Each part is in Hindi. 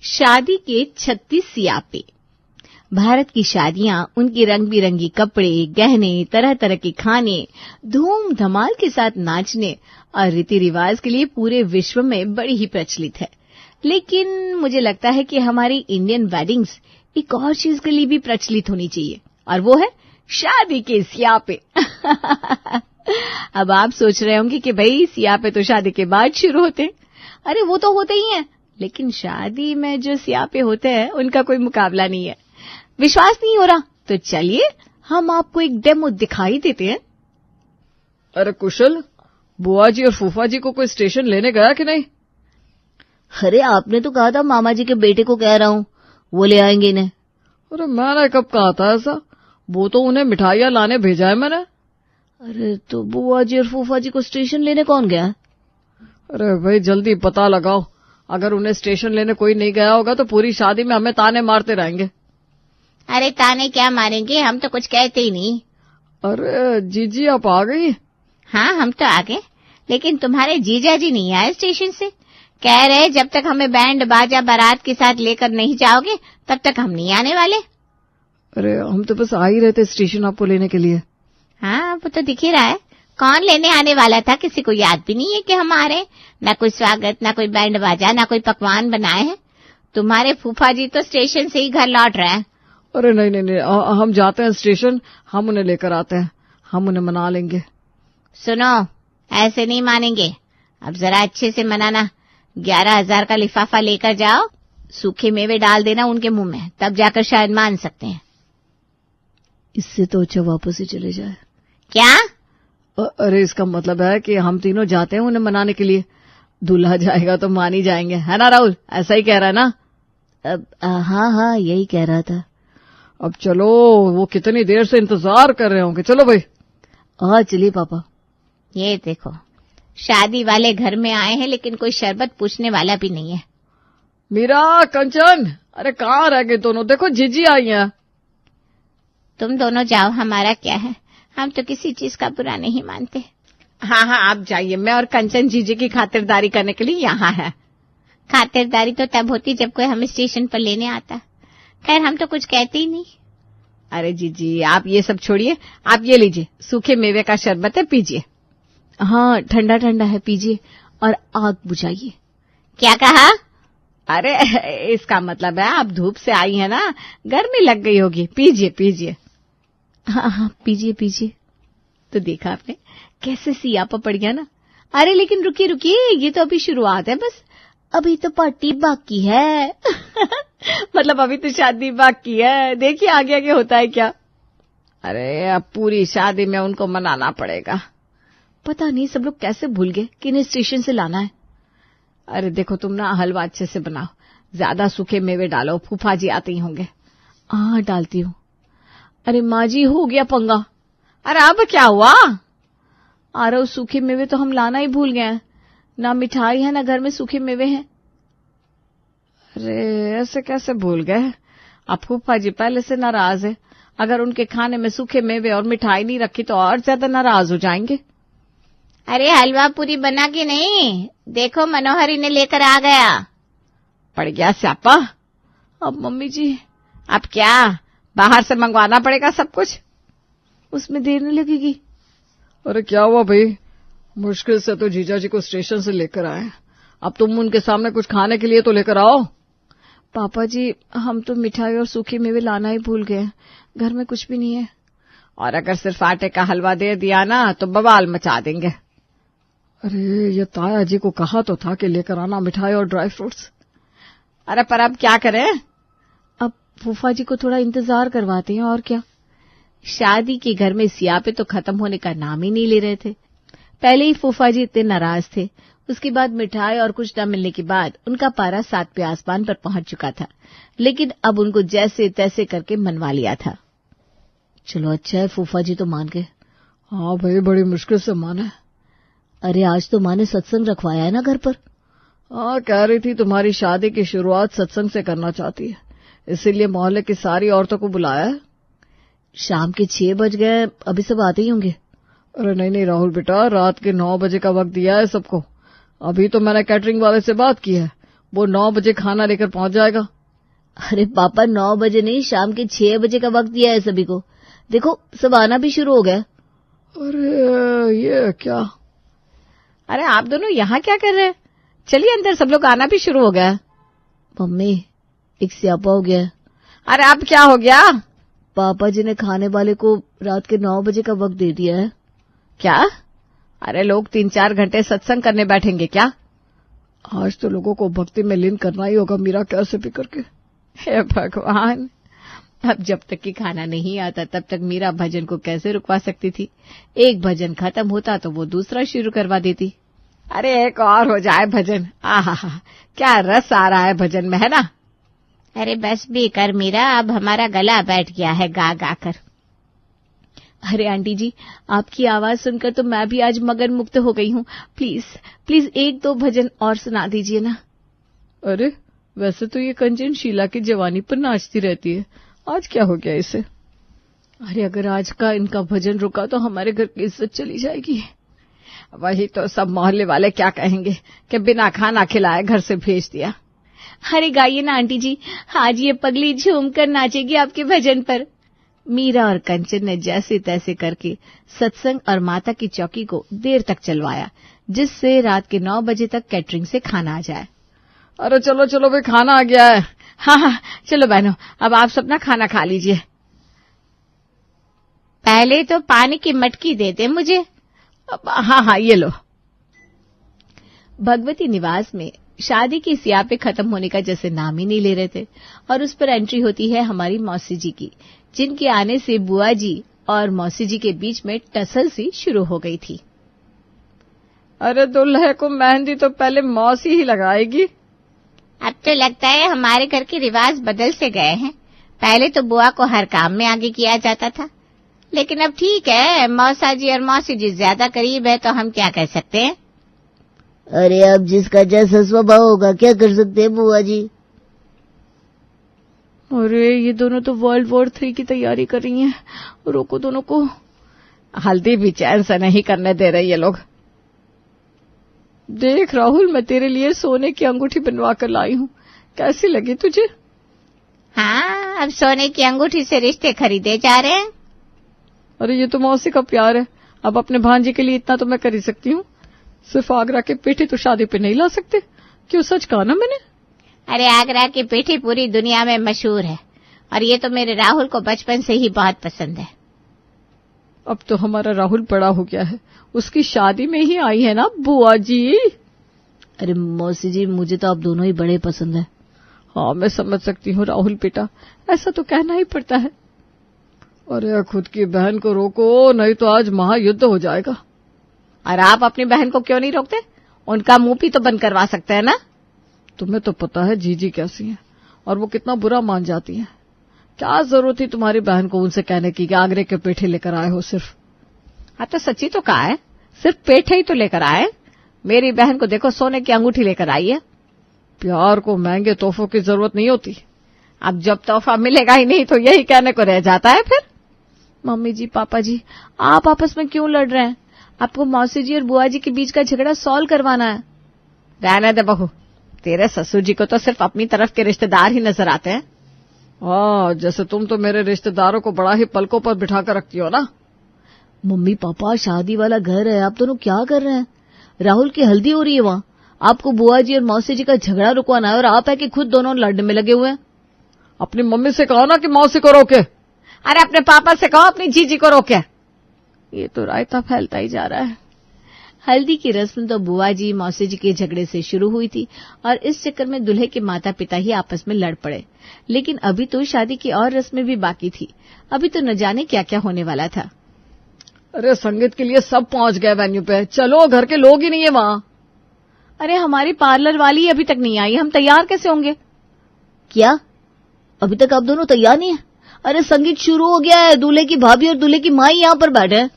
शादी के 36 सियापे। भारत की शादियां उनकी रंग बिरंगी कपड़े, गहने, तरह तरह के खाने, धूम धमाल के साथ नाचने और रीति रिवाज के लिए पूरे विश्व में बड़ी ही प्रचलित है। लेकिन मुझे लगता है कि हमारी इंडियन वेडिंग्स एक और चीज के लिए भी प्रचलित होनी चाहिए, और वो है शादी के सियापे। अब आप सोच रहे होंगे कि भाई सियापे तो शादी के बाद शुरू होते हैं। अरे वो तो होते ही हैं, लेकिन शादी में जो सियापे होते हैं उनका कोई मुकाबला नहीं है। विश्वास नहीं हो रहा तो चलिए हम आपको एक डेमो दिखाई देते हैं। अरे कुशल, बुआ जी और फूफा जी को कोई स्टेशन लेने गया कि नहीं? अरे आपने तो कहा था मामा जी के बेटे को कह रहा हूँ, वो ले आएंगे इन्हें। अरे मैंने कब कहा था ऐसा? वो तो उन्हें मिठाइयाँ लाने भेजा है मैंने। अरे तो बुआ जी और फूफा जी को स्टेशन लेने कौन गया? अरे भाई जल्दी पता लगाओ, अगर उन्हें स्टेशन लेने कोई नहीं गया होगा तो पूरी शादी में हमें ताने मारते रहेंगे। अरे ताने क्या मारेंगे, हम तो कुछ कहते ही नहीं। अरे जीजी आप आ गई? हाँ हम तो आ गए, लेकिन तुम्हारे जीजा जी नहीं आए स्टेशन से। कह रहे जब तक हमें बैंड बाजा बारात के साथ लेकर नहीं जाओगे तब तक हम नहीं आने वाले। अरे हम तो बस आ ही रहे थे स्टेशन आपको लेने के लिए। हाँ वो तो दिख ही रहा है, कौन लेने आने वाला था, किसी को याद भी नहीं है कि हम आ रहे। न कोई स्वागत, न कोई बैंड बाजा, न कोई पकवान बनाए हैं। तुम्हारे फूफा जी तो स्टेशन से ही घर लौट रहे हैं। अरे नहीं नहीं नहीं, हम जाते हैं स्टेशन, हम उन्हें लेकर आते हैं, हम उन्हें मना लेंगे। सुनो, ऐसे नहीं मानेंगे, अब जरा अच्छे से मनाना। 11,000 का लिफाफा लेकर जाओ, सूखे मेवे डाल देना उनके मुंह में, तब जाकर शायद मान सकते हैं। इससे तो अच्छा वापस ही चले जाए। क्या? अरे इसका मतलब है कि हम तीनों जाते हैं उन्हें मनाने के लिए, दूल्हा जाएगा तो मान ही जाएंगे, है ना राहुल? ऐसा ही कह रहा है ना? हाँ यही कह रहा था। अब चलो, वो कितनी देर से इंतजार कर रहे होंगे। चलो भाई। हाँ चलिए पापा। ये देखो, शादी वाले घर में आए हैं लेकिन कोई शरबत पूछने वाला भी नहीं है। मीरा, कंचन, अरे कहाँ रह गए दोनों? देखो जीजी आई हैं। तुम दोनों जाओ, हमारा क्या है, हम तो किसी चीज का बुरा नहीं मानते। हाँ आप जाइए, मैं और कंचन जीजी की खातिरदारी करने के लिए यहाँ है। खातिरदारी तो तब होती जब कोई हमें स्टेशन पर लेने आता। खैर हम तो कुछ कहते ही नहीं। अरे जीजी आप ये सब छोड़िए, आप ये लीजिए, सूखे मेवे का शरबत है, पीजिए। हाँ ठंडा ठंडा है, पीजिए और आग बुझाइए। क्या कहा? अरे इसका मतलब है आप धूप से आई है ना, गर्मी लग गई होगी, पीजिए पीजिए। हाँ पीजिए पीजिए। तो देखा आपने कैसे सियापा पड़ गया ना। अरे लेकिन रुकिए रुकिए, ये तो अभी शुरुआत है, बस अभी तो पार्टी बाकी है। मतलब अभी तो शादी बाकी है, देखिए आगे आगे होता है क्या। अरे अब पूरी शादी में उनको मनाना पड़ेगा। पता नहीं सब लोग कैसे भूल गए कि इन्हें स्टेशन से लाना है। अरे देखो तुम ना हलवा अच्छे से बनाओ, ज्यादा सूखे मेवे डालो, फूफा जी आते ही होंगे। हाँ डालती हूँ। अरे माँ जी हो गया पंगा। अरे अब क्या हुआ? अरे सूखे मेवे तो हम लाना ही भूल गए हैं, ना मिठाई है ना घर में सूखे मेवे हैं। अरे ऐसे कैसे भूल गए? अब फूफा जी पहले से नाराज है, अगर उनके खाने में सूखे मेवे और मिठाई नहीं रखी तो और ज्यादा नाराज हो जाएंगे। अरे हलवा पूरी बना के नहीं, देखो मनोहर इन्हें लेकर आ गया। पड़ गया स्यापा। अब मम्मी जी अब क्या, बाहर से मंगवाना पड़ेगा सब कुछ? उसमें देर नहीं लगेगी। अरे क्या हुआ भाई, मुश्किल से तो जीजा जी को स्टेशन से लेकर आए, अब तुम उनके सामने कुछ खाने के लिए तो लेकर आओ। पापा जी हम तो मिठाई और सूखे मेवे लाना ही भूल गए, घर में कुछ भी नहीं है। और अगर सिर्फ आटे का हलवा दे दिया ना तो बवाल मचा देंगे। अरे ये ताया जी को कहा तो था कि लेकर आना मिठाई और ड्राई फ्रूट्स। अरे पर अब क्या करें? अब फूफा जी को थोड़ा इंतजार करवाते हैं और क्या। शादी के घर में सियापे तो खत्म होने का नाम ही नहीं ले रहे थे। पहले ही फूफा जी इतने नाराज थे, उसके बाद मिठाई और कुछ न मिलने के बाद उनका पारा 7वें आसमान पर पहुंच चुका था, लेकिन अब उनको जैसे तैसे करके मनवा लिया था। चलो अच्छा है फूफा जी तो मान गए। हाँ भाई बड़ी मुश्किल से माने। अरे आज तो माँ ने सत्संग रखवाया है ना घर पर। हाँ कह रही थी तुम्हारी शादी की शुरुआत सत्संग से करना चाहती है, इसीलिए मोहल्ले की सारी औरतों को बुलाया है। शाम के 6 बज गए, अभी सब आते ही होंगे। अरे नहीं राहुल बेटा, रात के 9 बजे का वक्त दिया है सबको। अभी तो मैंने कैटरिंग वाले से बात की है, वो 9 बजे खाना लेकर पहुंच जाएगा। अरे पापा 9 बजे नहीं, शाम के 6 बजे का वक्त दिया है सभी को। देखो सब आना भी शुरू हो गया। अरे ये क्या? अरे आप दोनों यहाँ क्या कर रहे हैं? चलिए अंदर, सब लोग आना भी शुरू हो गया। मम्मी एक स्यापा हो गया। अरे अब क्या हो गया? पापा जी ने खाने वाले को रात के 9 बजे का वक्त दे दिया है। क्या? अरे लोग 3-4 घंटे सत्संग करने बैठेंगे क्या? आज तो लोगों को भक्ति में लीन करना ही होगा मीरा, कैसे भी करके। हे भगवान, अब जब तक कि खाना नहीं आता तब तक मीरा भजन को कैसे रुकवा सकती थी? एक भजन खत्म होता तो वो दूसरा शुरू करवा देती। अरे एक और हो जाए भजन। आहा, क्या रस आ रहा है भजन में, है ना? अरे बस भी कर मीरा, अब हमारा गला बैठ गया है गा गा कर। अरे आंटी जी, आपकी आवाज सुनकर तो मैं भी आज मगन मुक्त हो गई हूँ। प्लीज प्लीज 1-2 भजन और सुना दीजिए ना। अरे वैसे तो ये कंचन शीला की जवानी पर नाचती रहती है, आज क्या हो गया इसे? अरे अगर आज का इनका भजन रुका तो हमारे घर की इज्जत चली जाएगी। वही तो सब मोहल्ले वाले क्या कहेंगे कि बिना खाना खिलाए घर से भेज दिया। अरे गाइए ना आंटी जी, आज ये पगली झूम कर नाचेगी आपके भजन पर। मीरा और कंचन ने जैसे तैसे करके सत्संग और माता की चौकी को देर तक चलवाया, जिससे रात के 9 बजे तक कैटरिंग से खाना आ जाए। अरे चलो चलो भाई, खाना आ गया है। हाँ, चलो बहनों, अब आप सब ना खाना खा लीजिए। पहले तो पानी की मटकी दे दे मुझे। हाँ, ये लो। भगवती निवास में शादी की सियापे खत्म होने का जैसे नाम ही नहीं ले रहे थे, और उस पर एंट्री होती है हमारी मौसी जी की, जिनके आने से बुआ जी और मौसी जी के बीच में टसल सी शुरू हो गई थी। अरे दुल्हे को मेहंदी तो पहले मौसी ही लगाएगी। अब तो लगता है हमारे घर के रिवाज बदल से गए हैं। पहले तो बुआ को हर काम में आगे किया जाता था, लेकिन अब ठीक है, मौसा जी और मौसी जी ज्यादा करीब है तो हम क्या कह सकते हैं। अरे अब जिसका जैसा स्वभाव होगा क्या कर सकते हैं बुआ जी। अरे ये दोनों तो World War III की तैयारी कर रही हैं, रोको दोनों को। हल्दी भी चैन से नहीं करने दे रहे ये लोग। देख राहुल, मैं तेरे लिए सोने की अंगूठी बनवा कर लाई हूँ, कैसी लगी तुझे? हाँ, अब सोने की अंगूठी से रिश्ते खरीदे जा रहे हैं। अरे ये तो मौसी का प्यार है, अब अपने भांजे के लिए इतना तो मैं कर ही सकती हूँ। सिर्फ आगरा के पेठी तो शादी पे नहीं ला सकते, क्यों? सच कहा ना मैंने। अरे आगरा की पेठी पूरी दुनिया में मशहूर है, और ये तो मेरे राहुल को बचपन से ही बहुत पसंद है। अब तो हमारा राहुल बड़ा हो गया है, उसकी शादी में ही आई है ना बुआ जी। अरे मौसी जी, मुझे तो आप दोनों ही बड़े पसंद है। हाँ मैं समझ सकती हूँ राहुल बेटा, ऐसा तो कहना ही पड़ता है। अरे खुद की बहन को रोको, नहीं तो आज महायुद्ध हो जाएगा। और आप अपनी बहन को क्यों नहीं रोकते? उनका मुंह भी तो बंद करवा सकते हैं ना। तुम्हें तो पता है जीजी कैसी है, और वो कितना बुरा मान जाती है। क्या जरूरत थी तुम्हारी बहन को उनसे कहने की कि आगरे के पेठे लेकर आए हो सिर्फ? हाँ तो सच्ची तो कहा है, सिर्फ पेठे ही तो लेकर आए। मेरी बहन को देखो, सोने की अंगूठी लेकर आई है। प्यार को महंगे तोहफों की जरूरत नहीं होती। अब जब तोहफा मिलेगा ही नहीं तो यही कहने को रह जाता है फिर। मम्मी जी, पापा जी, आप आपस में क्यों लड़ रहे हैं? आपको मौसी जी और बुआ जी के बीच का झगड़ा सॉल्व करवाना है। रहने दे बहू, तेरे ससुर जी को तो सिर्फ अपनी तरफ के रिश्तेदार ही नजर आते हैं। हाँ, जैसे तुम तो मेरे रिश्तेदारों को बड़ा ही पलकों पर बिठा कर रखती हो ना। मम्मी पापा, शादी वाला घर है, आप दोनों क्या कर रहे हैं? राहुल की हल्दी हो रही है वहाँ, आपको बुआ जी और मौसी जी का झगड़ा रुकवाना है, और आप है कि खुद दोनों लड़ने में लगे हुए हैं। अपनी मम्मी से कहो ना कि मौसी को रोके। अरे अपने पापा से कहो अपनी जीजी को रोके। ये तो रायता फैलता ही जा रहा है। हल्दी की रस्म तो बुआ जी मौसी जी के झगड़े से शुरू हुई थी, और इस चक्कर में दूल्हे के माता पिता ही आपस में लड़ पड़े। लेकिन अभी तो शादी की और रस्में भी बाकी थी, अभी तो न जाने क्या क्या होने वाला था। अरे संगीत के लिए सब पहुंच गए वेन्यू पे, चलो, घर के लोग ही नहीं है वहां। अरे हमारी पार्लर वाली अभी तक नहीं आई, हम तैयार कैसे होंगे? क्या अभी तक आप दोनों तैयार नहीं है? अरे संगीत शुरू हो गया है, दूल्हे की भाभी और दूल्हे की माँ यहाँ पर बैठे हैं।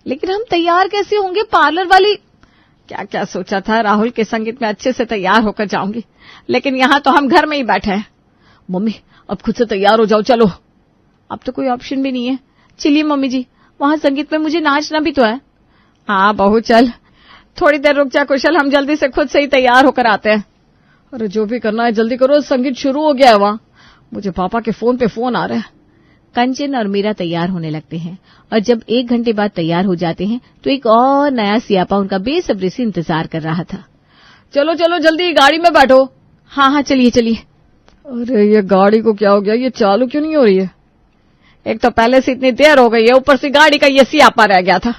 लेकिन हम तैयार कैसे होंगे? पार्लर वाली क्या क्या सोचा था, राहुल के संगीत में अच्छे से तैयार होकर जाऊंगी, लेकिन यहाँ तो हम घर में ही बैठे हैं। मम्मी अब खुद से तैयार हो जाओ, चलो। अब तो कोई ऑप्शन भी नहीं है। चलिए मम्मी जी, वहां संगीत में मुझे नाचना भी तो है। हाँ बहू चल, थोड़ी देर रुक जा कुशल, हम जल्दी से खुद से ही तैयार होकर आते हैं। अरे जो भी करना है जल्दी करो, संगीत शुरू हो गया है वहां। मुझे पापा के फोन पे फोन आ रहा है। कंचन और मीरा तैयार होने लगते हैं और जब 1 घंटे बाद तैयार हो जाते हैं तो एक और नया सियापा उनका बेसब्री से इंतजार कर रहा था। चलो चलो जल्दी गाड़ी में बैठो। हाँ हाँ चलिए चलिए। अरे ये गाड़ी को क्या हो गया, ये चालू क्यों नहीं हो रही है? एक तो पहले से इतनी देर हो गई है, ऊपर से गाड़ी का ये सियापा रह गया था।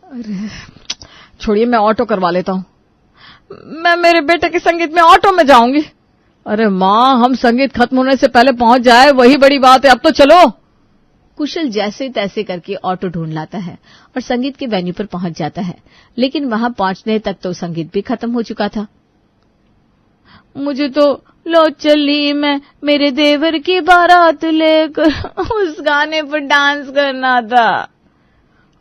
अरे छोड़िए, मैं ऑटो करवा लेता हूँ। मैं मेरे बेटे के संगीत में ऑटो में जाऊंगी। अरे माँ, हम संगीत खत्म होने से पहले पहुंच जाए वही बड़ी बात है, अब तो चलो। कुशल जैसे तैसे करके ऑटो ढूंढ लाता है और संगीत के वेन्यू पर पहुंच जाता है, लेकिन वहां पहुंचने तक तो संगीत भी खत्म हो चुका था। मुझे तो लो चली मैं मेरे देवर की बारात लेकर उस गाने पर डांस करना था।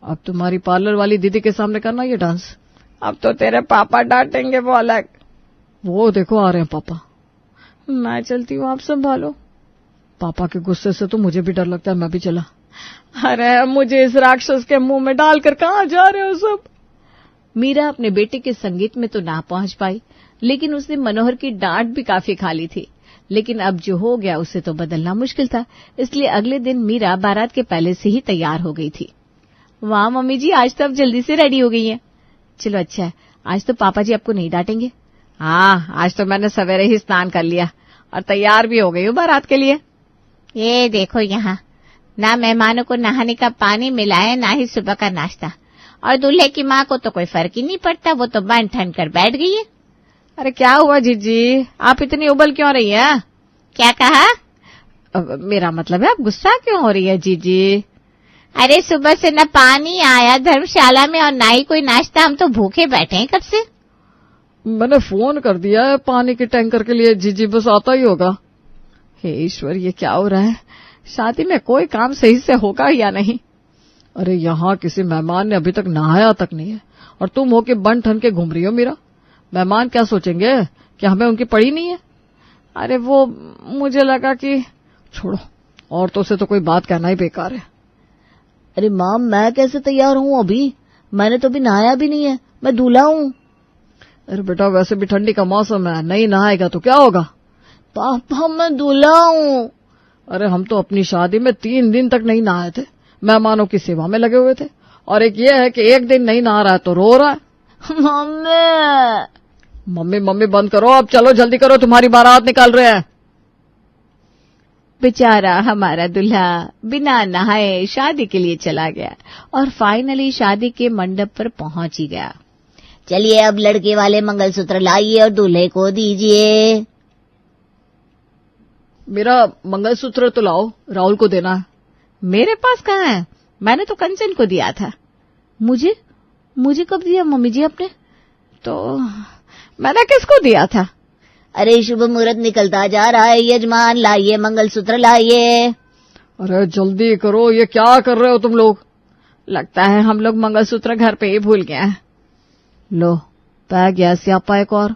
अब तुम्हारी पार्लर वाली दीदी के सामने करना ये डांस। अब तो तेरे पापा डांटेंगे वो अलग। वो देखो आ रहे हैं पापा। मैं चलती हूँ, आप संभालो। पापा के गुस्से से तो मुझे भी डर लगता है, मैं भी चला। अरे मुझे इस राक्षस के मुंह में डालकर कहाँ जा रहे हो सब? मीरा अपने बेटे के संगीत में तो ना पहुंच पाई, लेकिन उसने मनोहर की डांट भी काफी खा ली थी। लेकिन अब जो हो गया उसे तो बदलना मुश्किल था, इसलिए अगले दिन मीरा बारात के पहले से ही तैयार हो गई थी। वाह मम्मी जी, आज तो अब जल्दी से रेडी हो गई हैं। चलो अच्छा है, आज तो पापा जी आपको नहीं डांटेंगे। हाँ, आज तो मैंने सवेरे ही स्नान कर लिया और तैयार भी हो गई हूँ बारात के लिए। ये देखो यहाँ, ना मेहमानों को नहाने का पानी मिला है, ना ही सुबह का नाश्ता। और दूल्हे की माँ को तो कोई फर्क ही नहीं पड़ता, वो तो बन ठन कर बैठ गई है। अरे क्या हुआ जीजी, आप इतनी उबल क्यों रही हैं? क्या कहा? मेरा मतलब है आप गुस्सा क्यों हो रही है जीजी? अरे सुबह से न पानी आया धर्मशाला में और ना ही कोई नाश्ता, हम तो भूखे बैठे हैं कब से। मैंने फोन कर दिया है पानी के टैंकर के लिए, जीजी बस आता ही होगा। हे ईश्वर, ये क्या हो रहा है? शादी में कोई काम सही से होगा या नहीं? अरे यहाँ किसी मेहमान ने अभी तक नहाया तक नहीं है और तुम होके बन ठन के घूम रही हो। मीरा, मेहमान क्या सोचेंगे कि हमें उनकी पड़ी नहीं है? अरे वो मुझे लगा कि छोड़ो, औरतों से तो कोई बात कहना ही बेकार है। अरे माँ, मैं कैसे तैयार हूँ अभी? मैंने तो अभी नहाया भी नहीं है, मैं दूल्हा हूँ। अरे बेटा, वैसे भी ठंडी का मौसम है, नहीं नहाएगा तो क्या होगा? पापा मैं दूल्हा हूँ। अरे हम तो अपनी शादी में 3 दिन तक नहीं नहाए थे, मेहमानों की सेवा में लगे हुए थे। और एक ये है कि 1 दिन नहीं नहा रहा है तो रो रहा है। मम्मी मम्मी बंद करो, अब चलो जल्दी करो, तुम्हारी बारात निकाल रहे हैं। बेचारा हमारा दूल्हा बिना नहाए शादी के लिए चला गया और फाइनली शादी के मंडप पर पहुंच ही गया। चलिए अब लड़के वाले मंगलसूत्र लाइए और दूल्हे को दीजिए। मेरा मंगलसूत्र तो लाओ, राहुल को देना है। मेरे पास कहाँ है? मैंने तो कंचन को दिया था। मुझे कब दिया मम्मी जी आपने? तो मैंने किसको दिया था? अरे शुभ मुहूर्त निकलता जा रहा है, यजमान लाइए मंगलसूत्र लाइए। अरे जल्दी करो, ये क्या कर रहे हो तुम लोग? लगता है हम लोग मंगलसूत्र घर पे ही भूल गए हैं। लो पै गया स्यापा एक और।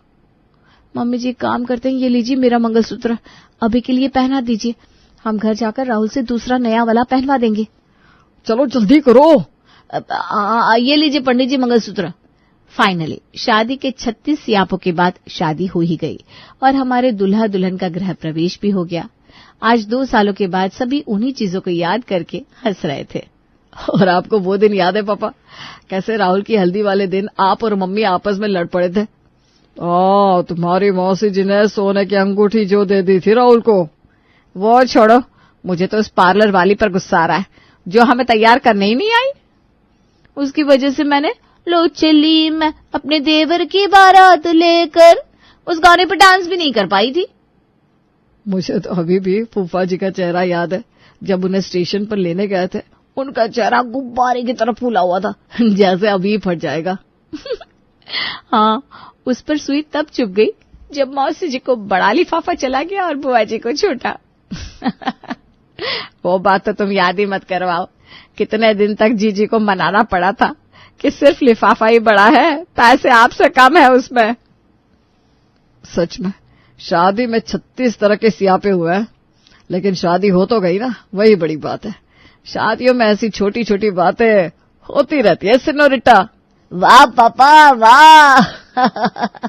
मम्मी जी काम करते हैं, ये लीजिए मेरा मंगलसूत्र, अभी के लिए पहना दीजिए, हम घर जाकर राहुल से दूसरा नया वाला पहनवा देंगे। चलो जल्दी करो। ये लीजिए पंडित जी मंगलसूत्र। फाइनली शादी के 36 सियापों के बाद शादी हो ही गई और हमारे दुल्हा दुल्हन का गृह प्रवेश भी हो गया। आज 2 सालों के बाद सभी उन्हीं चीजों को याद करके हंस रहे थे। और आपको वो दिन याद है पापा, कैसे राहुल की हल्दी वाले दिन आप और मम्मी आपस में लड़ पड़े थे? तुम्हारी मौसी जी ने सोने की अंगूठी जो दे दी थी राहुल को। वो छोड़ो, मुझे तो उस पार्लर वाली पर गुस्सा आ रहा है जो हमें तैयार करने ही नहीं आई। उसकी वजह से मैंने लो चली मैं अपने देवर की बारात लेकर उस गाने पर डांस भी नहीं कर पाई थी। मुझे तो अभी भी फूफा जी का चेहरा याद है, जब उन्हें स्टेशन पर लेने गए थे उनका चेहरा गुब्बारे की तरह फूला हुआ था, जैसे अभी फट जाएगा। हाँ, उस पर सुई तब चुप गई जब मौसी जी को बड़ा लिफाफा चला गया और बुआ जी को छोटा। वो बात तो तुम याद ही मत करवाओ, कितने दिन तक जीजी को मनाना पड़ा था कि सिर्फ लिफाफा ही बड़ा है, पैसे आपसे कम है उसमें। सच में शादी में 36 तरह के सियापे हुए हैं, लेकिन शादी हो तो गई ना, वही बड़ी बात है। शादियों में ऐसी छोटी छोटी बातें होती रहती है सिनोरिटा। वाह पापा वाह।